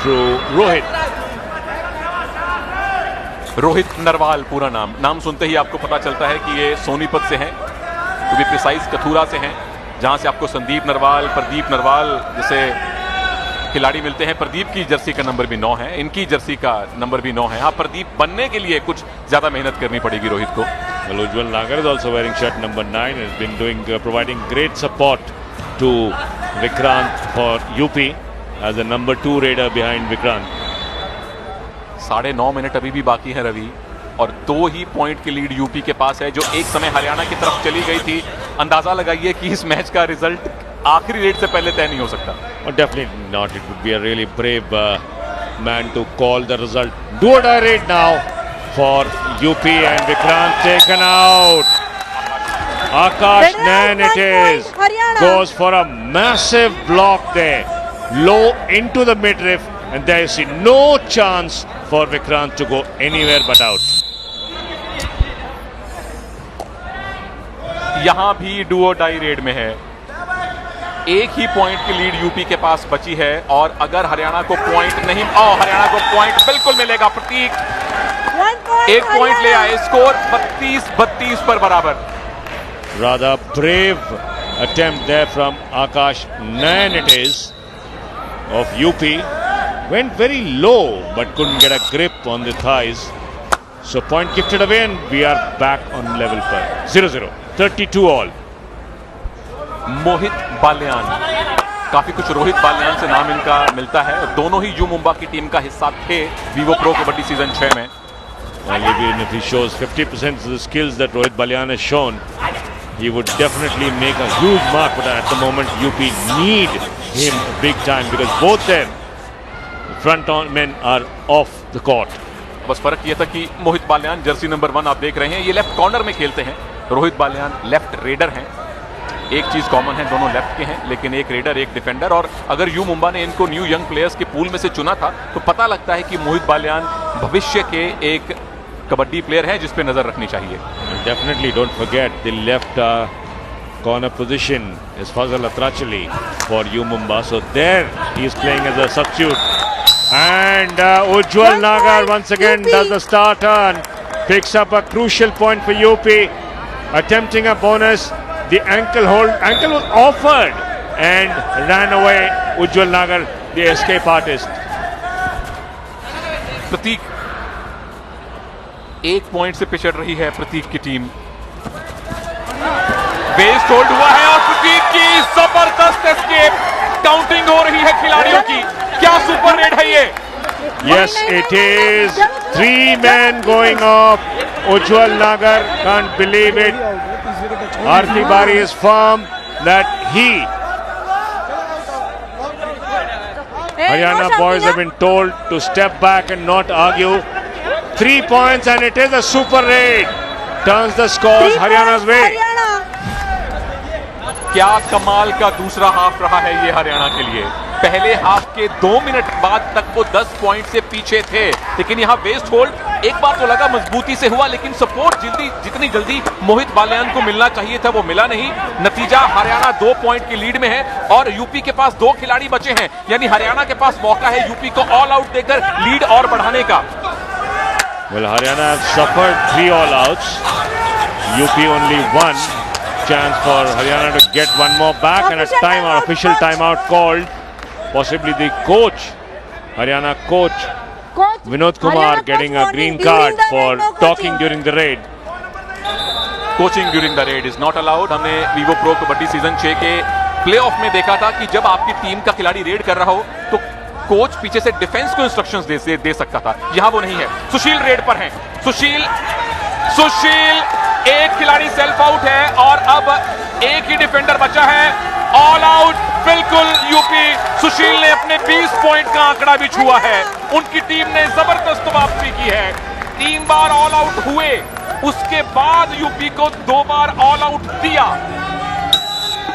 Speaker 1: through Rohit.
Speaker 2: Rohit Narwal पूरा नाम सुनते ही आपको पता चलता है कि ये सोनीपत से हैं, तो भी प्रिसाइज कथूरा से हैं, जहां से आपको संदीप नरवाल, प्रदीप नरवाल जैसे खिलाड़ी मिलते हैं। प्रदीप की जर्सी का नंबर भी 9 है, इनकी जर्सी का नंबर भी 9 है। हाँ, प्रदीप बनने के लिए कुछ ज्यादा मेहनत करनी पड़ेगी रोहित को।
Speaker 1: Well, Ujjwal Nagar is also wearing shirt number 9 and has been providing great support to Vikrant for UP as the number 2 raider behind Vikrant.
Speaker 2: 9.5 minute अभी भी बाकी है रवि और 2 ही पॉइंट की लीड यूपी के पास है जो एक समय हरियाणा की तरफ चली गई थी। अंदाजा लगाइए कि इस मैच का रिजल्ट आखिरी रेड से पहले तय नहीं हो सकता।
Speaker 1: Definitely not. It would be a really brave man to call the result. Do or die raid now for UP and Vikrant taken out. Akash Nain it is. Goes for a massive block there. Low into the midriff and there is no chance for Vikrant to go anywhere but out.
Speaker 2: यहां भी do और die red में है। एक ही point की lead UP के पास बची है और अगर हरियाणा को पॉइंट नहीं, हरियाणा को पॉइंट बिल्कुल मिलेगा। प्रतीक 1 पॉइंट ले आए, स्कोर 32-32 पर बराबर।
Speaker 1: Rather brave attempt there from Akash Nain it is of UP. Went very low but couldn't get a grip on the thighs. So point gifted away and we are back on level पर 0-0, 32 all.
Speaker 2: मोहित बाल्यान, काफी कुछ रोहित बाल्यान से नाम इनका मिलता है और दोनों ही यू मुंबा की टीम का हिस्सा थे वीवो प्रो कबड्डी सीजन 6 में।
Speaker 1: Well, even if he shows 50% of the skills that Rohit Balyan has shown, he would definitely make a huge mark. But at the moment, UP need him big time because both their front men are off the court.
Speaker 2: बस फर्क यह था कि मोहित Balyan Jersey number 1 आप देख रहे हैं, ये लेफ्ट कॉर्नर में खेलते हैं। रोहित बाल्यान लेफ्ट रेडर हैं। एक चीज कॉमन है, दोनों लेफ्ट के हैं, लेकिन एक रेडर एक डिफेंडर। और अगर यू मुंबा ने इनको न्यू यंग प्लेयर्स के पूल में से चुना था तो पता लगता है कि मोहित बाल्यान भविष्य के एक कबड्डी प्लेयर है जिस पे नजर रखनी चाहिए।
Speaker 1: Definitely don't forget the left corner position is Fazal Atrachali for U Mumba. So there he is playing as a substitute. And Ujjwal Nagar once again does the star turn, picks up a crucial point for UP, attempting a bonus. The ankle was offered and ran away. Ujjwal Nagar, the escape artist.
Speaker 2: Prateek 1 point से पिछड़ रही है प्रतीक की team. Base hold हुआ है और प्रतीक की जबरदस्त एस्केप। काउंटिंग हो रही है खिलाड़ियों की। क्या सुपर रेड है ये?
Speaker 1: Yes, it is. 3 men going off. Ujjwal Nagar can't believe it. Arti Bari is firm that Haryana boys have been told to step back and not argue. 3 points and it is a super raid. Turns the scores Haryana's way.
Speaker 2: क्या कमाल का दूसरा half रहा है ये हरियाणा के लिए। पहले हाफ के 2 मिनट बाद तक वो 10 पॉइंट से पीछे थे, लेकिन यहाँ वेस्ट होल्ड एक बार तो लगा मजबूती से हुआ, लेकिन सपोर्ट जितनी जल्दी मोहित बालियान को मिलना चाहिए था वो मिला नहीं। नतीजा हरियाणा 2 पॉइंट की लीड में है और यूपी के पास 2 खिलाड़ी बचे हैं, यानी हरियाणा के पास मौका है यूपी को ऑल आउट देकर लीड और बढ़ाने का।
Speaker 1: Well, Haryana have suffered 3 all outs. UP only 1 chance for Haryana to get one more back, and a timeout, official timeout called. Possibly the coach, Haryana coach Vinod Kumar getting a green card for talking during the raid.
Speaker 2: Coaching during the red is not allowed. हमने Vivo pro kabaddi season 6 के playoff में देखा था कि जब आपकी team का खिलाड़ी रेड कर रहा हो तो कोच पीछे से डिफेंस को इंस्ट्रक्शंस दे सकता था, यहां वो नहीं है। सुशील रेड पर है। सुशील एक खिलाड़ी सेल्फ आउट है और अब एक ही डिफेंडर बचा है। ऑल आउट बिल्कुल यूपी। सुशील ने अपने 20 पॉइंट का आंकड़ा भी छुआ है। उनकी टीम ने जबरदस्त वापसी की है। 3 बार ऑल आउट हुए, उसके बाद यूपी को 2 बार ऑल आउट दिया।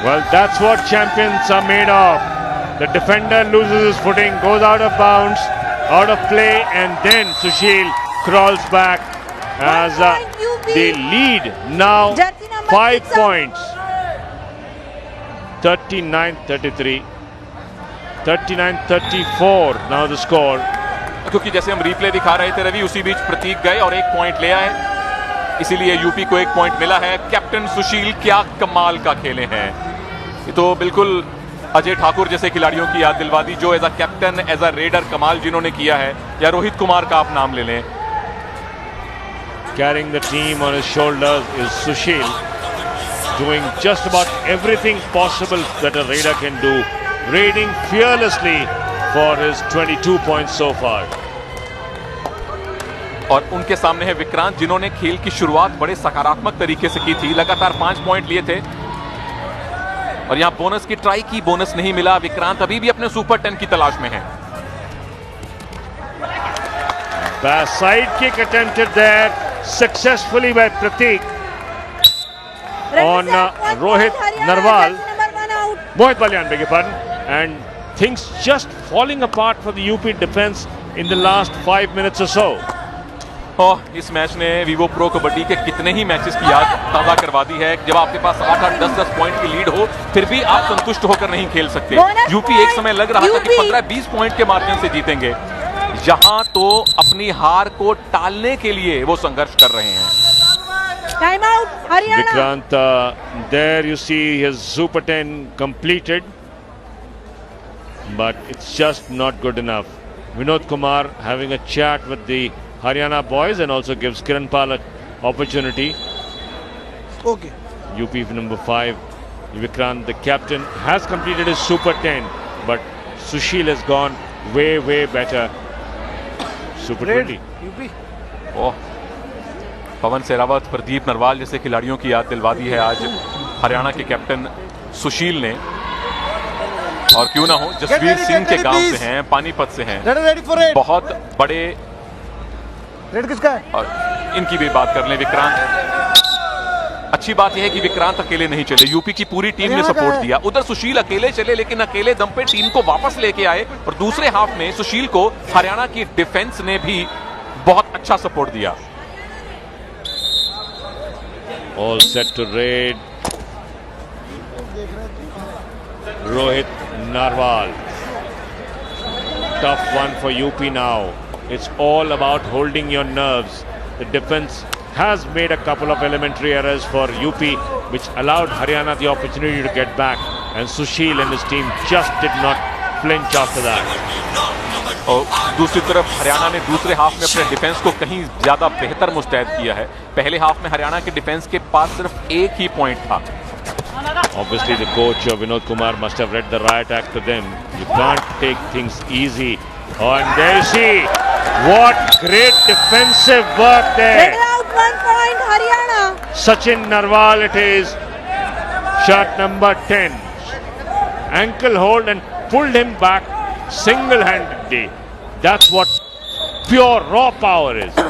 Speaker 1: Well, that's what champions are made of. The defender loses his footing, goes out of bounds, out of play, and then Sushil crawls back as the lead now 5 points. 39-33, 39-34 now the score.
Speaker 2: क्योंकि जैसे हम replay दिखा रहे थे रवि, उसी बीच प्रतीक गए और 1 point ले आए, इसीलिए यूपी को 1 पॉइंट मिला है। कैप्टन सुशील क्या कमाल का खेले हैं। ये तो बिल्कुल अजय ठाकुर जैसे खिलाड़ियों की याद दिलवा दी, जो as a captain, as a raider कमाल जिन्होंने किया है, या रोहित कुमार का आप नाम ले लें।
Speaker 1: Carrying the team on his shoulders is Sushil, doing just about everything possible that a raider can do, raiding fearlessly for his 22 points so far.
Speaker 2: और उनके सामने है विक्रांत, जिन्होंने खेल की शुरुआत बड़े सकारात्मक तरीके से की थी, लगातार 5 पॉइंट लिए थे और यहां बोनस की ट्राई की, बोनस नहीं मिला। विक्रांत अभी भी अपने सुपर 10 की तलाश में है।
Speaker 1: Side kick attempted there successfully by Pratik on Rohit Narwal. Mohit Balyan, beg your pardon. And things just falling apart for the UP defense in the last 5 minutes or so.
Speaker 2: इस match ने Vivo pro kabaddi के कितने ही matches की याद ताजा करवा दी है। जब आपके पास 8-8, 10-10 पॉइंट की लीड हो, फिर भी आप संतुष्ट होकर नहीं खेल सकते। यूपी एक समय लग रहा था कि 15-20 पॉइंट के मार्जिन से जीतेंगे, यहां तो अपनी हार को टालने के लिए वो संघर्ष कर रहे हैं।
Speaker 3: Time out Haryana.
Speaker 1: Vikrant, there you see his Super 10 completed, but it's just not good enough. Vinod Kumar having a chat with the Haryana boys and also gives Kiranpal an opportunity.
Speaker 4: Okay.
Speaker 1: UP number 5, Vikrant, the captain, has completed his Super 10, but Sushil has gone way better. Super 20.
Speaker 4: UP.
Speaker 2: पवन सहरावत, प्रदीप नरवाल जैसे खिलाड़ियों की याद दिलवा दी है आज हरियाणा के captain सुशील ने। और क्यों ना हो, जसवीर सिंह के गांव से हैं, पानीपत से हैं, बहुत बड़े
Speaker 4: रेड किसका है?
Speaker 2: और इनकी भी बात कर लें। विक्रांत, अच्छी बात यह है कि विक्रांत अकेले नहीं चले, यूपी की पूरी टीम ने सपोर्ट दिया। उधर सुशील अकेले चले, लेकिन अकेले दम पे टीम को वापस लेके आए और दूसरे हाफ में सुशील को हरियाणा की डिफेंस ने भी बहुत अच्छा सपोर्ट दिया।
Speaker 1: All set to raid. Rohit Narwal. Tough one for UP now. It's all about holding your nerves. The defense has made a couple of elementary errors for UP, which allowed Haryana the opportunity to get back. And Sushil and his team just did not flinch after that.
Speaker 2: और दूसरी तरफ हरियाणा ने दूसरे half में अपने defence को कहीं ज्यादा बेहतर मुस्तैद किया है। पहले हाफ में हरियाणा के डिफेंस के पास सिर्फ एक ही पॉइंट था।
Speaker 1: Obviously, the coach Vinod Kumar must have read the riot act to them. You can't take things easy. Oh, and there you see what great defensive work there.
Speaker 3: Red out 1 point Haryana.
Speaker 1: Sachin Narwal it is. Shot number 10. Ankle hold and pulled him back single-handedly. That's what pure raw power is.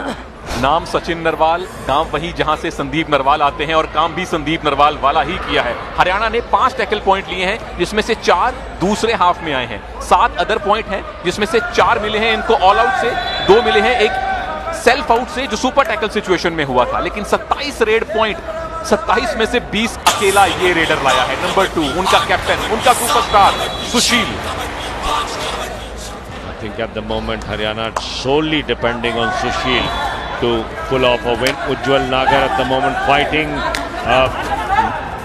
Speaker 2: नाम सचिन नरवाल, नाम वही जहां से संदीप नरवाल आते हैं और काम भी संदीप नरवाल वाला ही किया है। हरियाणा ने 5 टैकल पॉइंट लिए हैं जिसमें से 4 दूसरे हाफ में आए हैं। 7 अदर पॉइंट हैं जिसमें से 4 मिले हैं इनको ऑल आउट से, 2 मिले हैं एक सेल्फ आउट से जो सुपर टैकल सिचुएशन में हुआ था। लेकिन 27 रेड पॉइंट, 27 में से 20 अकेला ये रेडर लाया है। नंबर 2 उनका कैप्टन, उनका superstar Sushil.
Speaker 1: I think at the moment Haryana solely depending on Sushil to pull off a win. Ujjwal Nagar at the moment fighting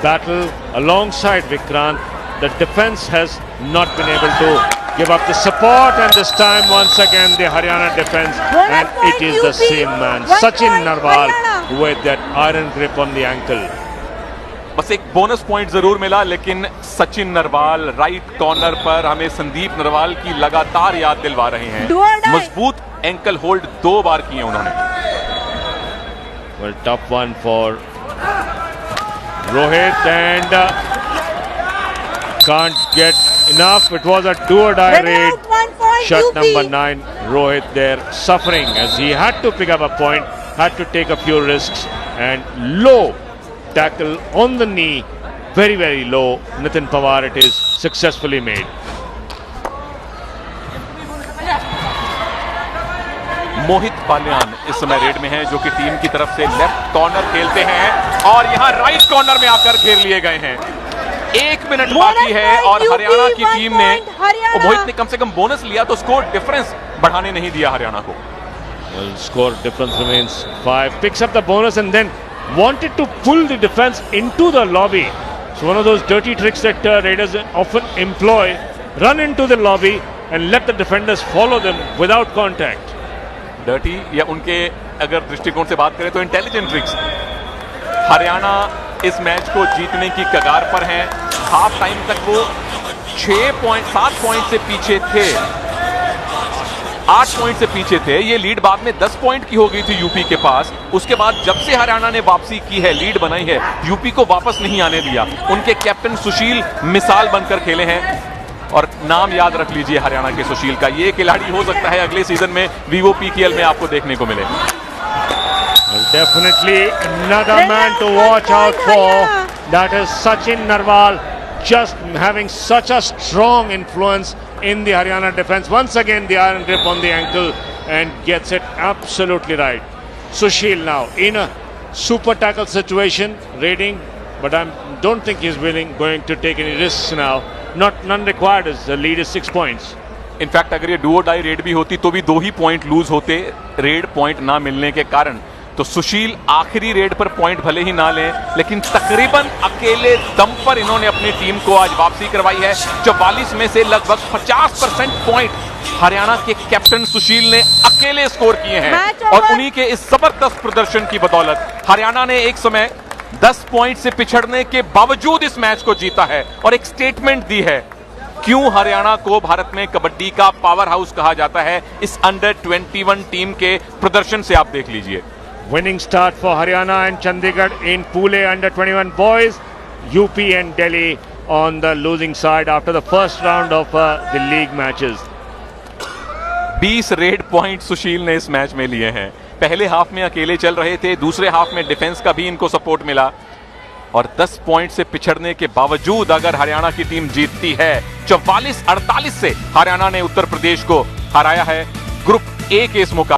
Speaker 1: battle alongside Vikrant. The defense has not been able to give up the support, and this time once again the Haryana defense, and it is the same man, Sachin Narwal, with that iron grip on the ankle.
Speaker 2: बस एक bonus point जरूर मिला, लेकिन Sachin Narwal right corner पर हमें संदीप नरवाल की लगातार याद दिलवा रहे हैं। मजबूत एंकल होल्ड 2 बार किए उन्होंने।
Speaker 1: Well, tough one for Rohit, and can't get enough. It was a do-or-die raid. Shot number 9, Rohit there suffering as he had to pick up a point, had to take a few risks, and low tackle on the knee, very low. Nitin Pawar it is successfully made.
Speaker 2: मोहित पालियान इस समय red में हैं, जो कि team की तरफ से left corner खेलते हैं और यहां राइट कॉर्नर में आकर घेर लिए गए हैं। 1 मिनट बाकी है और हरियाणा की टीम ने, मोहित ने कम से कम बोनस लिया तो स्कोर डिफरेंस बढ़ाने नहीं दिया हरियाणा को।
Speaker 1: Well, score difference remains 5. Picks up the bonus and then wanted to pull the defense into the lobby. So one of those dirty tricks that Raiders often employ, run into the lobby and let the defenders follow them without contact.
Speaker 2: Dirty या उनके अगर दृष्टिकोण से बात करें तो intelligent tricks. Haryana इस match को जीतने की कगार पर हैं। हाफ टाइम तक वो 7 पॉइंट से पीछे थे, 8 पॉइंट से पीछे थे। ये लीड बाद में 10 पॉइंट की हो गई थी यूपी के पास। उसके बाद जब से हरियाणा ने वापसी की है, लीड बनाई है, यूपी को वापस नहीं आने दिया। उनके कैप्टन सुशील मिसाल बनकर खेले हैं और नाम याद रख लीजिए हरियाणा के सुशील का। ये खिलाड़ी हो सकता है अगले सीजन में वीवो पीकेएल में आपको देखने को मिले।
Speaker 1: Well, definitely another man to watch out for. That is Sachin Narwal, just having such a strong influence in the Haryana defense. Once again the iron grip on the ankle and gets it absolutely right. Sushil now in a super tackle situation, raiding, but I don't think he's going to take any risks now. None required as the lead is 6 points.
Speaker 2: In fact अगर ये do और die red भी होती तो भी 2 ही point loose होते red point ना मिलने के कारण। तो सुशील आखिरी रेड पर पॉइंट भले ही ना लें, लेकिन तकरीबन अकेले दम पर इन्होंने अपनी टीम को आज वापसी करवाई है। 44 में से लगभग 50% पॉइंट हरियाणा के कैप्टन सुशील ने अकेले स्कोर किए हैं और उन्हीं के इस जबरदस्त प्रदर्शन की बदौलत हरियाणा ने एक समय 10 पॉइंट से पिछड़ने के बावजूद इस मैच को जीता है और एक स्टेटमेंट दी है क्यों हरियाणा को भारत में कबड्डी का पावर हाउस कहा जाता है। इस अंडर 21 टीम के प्रदर्शन से आप देख लीजिए।
Speaker 1: Winning start for Haryana and Chandigarh in Pune under 21 boys. UP and Delhi on the losing side after the first round of the league matches.
Speaker 2: 20 raid point Sushil ने इस मैच में लिए हैं। पहले हाफ में अकेले चल रहे थे, दूसरे हाफ में डिफेंस का भी इनको सपोर्ट मिला और 10 पॉइंट से पिछड़ने के बावजूद अगर हरियाणा की टीम जीतती है 44-48 से हरियाणा ने उत्तर प्रदेश को हराया है ग्रुप ए के इस मुकाबले।